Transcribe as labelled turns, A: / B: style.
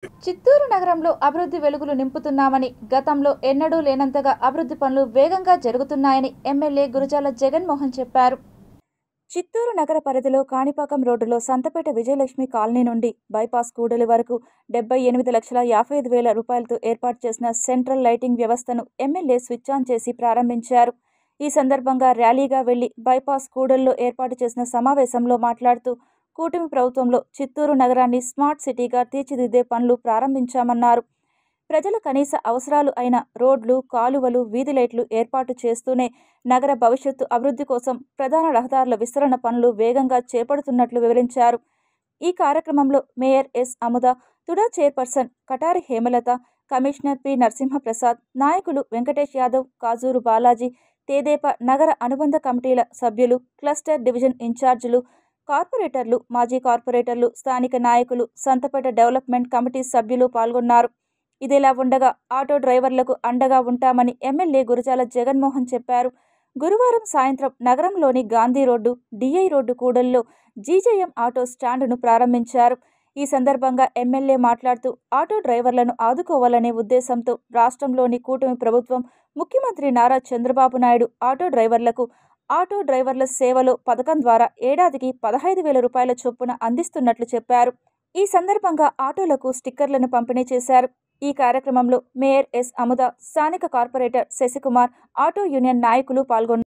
A: చిత్తూరు నగరంలో అభివృద్ధి వెలుగులు నింపుతున్నామని, గతంలో ఎన్నడూ లేనంతగా అభివృద్ధి పనులు వేగంగా జరుగుతున్నాయని ఎమ్మెల్యే గురజాల జగన్మోహన్ చెప్పారు. చిత్తూరు నగర పరిధిలో కాణిపాకం రోడ్డులో సంతపేట విజయలక్ష్మి కాలనీ నుండి బైపాస్ కూడలి వరకు 78,55,000 రూపాయలతో ఏర్పాటు చేసిన సెంట్రల్ లైటింగ్ వ్యవస్థను ఎమ్మెల్యే స్విచ్ ఆన్ చేసి ప్రారంభించారు. ఈ సందర్భంగా ర్యాలీగా వెళ్లి బైపాస్ కూడలిలో ఏర్పాటు చేసిన సమావేశంలో మాట్లాడుతూ, కూటమి ప్రభుత్వంలో చిత్తూరు నగరాన్ని స్మార్ట్ సిటీగా తీర్చిదిద్దే పనులు ప్రారంభించామన్నారు. ప్రజల కనీస అవసరాలు అయిన రోడ్లు, కాలువలు, వీధి లైట్లు ఏర్పాటు చేస్తూనే నగర భవిష్యత్తు అభివృద్ధి కోసం ప్రధాన రహదారుల విస్తరణ పనులు వేగంగా చేపడుతున్నట్లు వివరించారు. ఈ కార్యక్రమంలో mayor yes Amuda, TUDA chairperson Katari Hemalatha, commissioner P Narasimha Prasad, నాయకులు వెంకటేష్ యాదవ్, కాజూరు బాలాజీ, తేదేప నగర అనుబంధ కమిటీల సభ్యులు, క్లస్టర్ డివిజన్ ఇన్ఛార్జీలు, కార్పొరేటర్లు, మాజీ కార్పొరేటర్లు, స్థానిక నాయకులు, సంతపేట డెవలప్మెంట్ కమిటీ సభ్యులు పాల్గొన్నారు. ఇదిలా ఉండగా ఆటో డ్రైవర్లకు అండగా ఉంటామని ఎమ్మెల్యే గురజాల జగన్మోహన్ చెప్పారు. గురువారం సాయంత్రం నగరంలోని గాంధీ రోడ్డు, డిఐ రోడ్డు కూడలిలో జీజేఎం ఆటో స్టాండును ప్రారంభించారు. ఈ సందర్భంగా ఎమ్మెల్యే మాట్లాడుతూ, ఆటో డ్రైవర్లను ఆదుకోవాలనే ఉద్దేశంతో రాష్ట్రంలోని కూటమి ప్రభుత్వం, ముఖ్యమంత్రి నారా చంద్రబాబు నాయుడు ఆటో డ్రైవర్లకు ఆటో డ్రైవర్ల సేవలో పథకం ద్వారా ఏడాదికి 15,000 రూపాయల చొప్పున అందిస్తున్నట్లు చెప్పారు. ఈ సందర్భంగా ఆటోలకు స్టిక్కర్లను పంపిణీ చేశారు. ఈ కార్యక్రమంలో మేయర్ ఎస్ అముద, స్థానిక కార్పొరేటర్ శశికుమార్, ఆటో యూనియన్ నాయకులు పాల్గొన్నారు.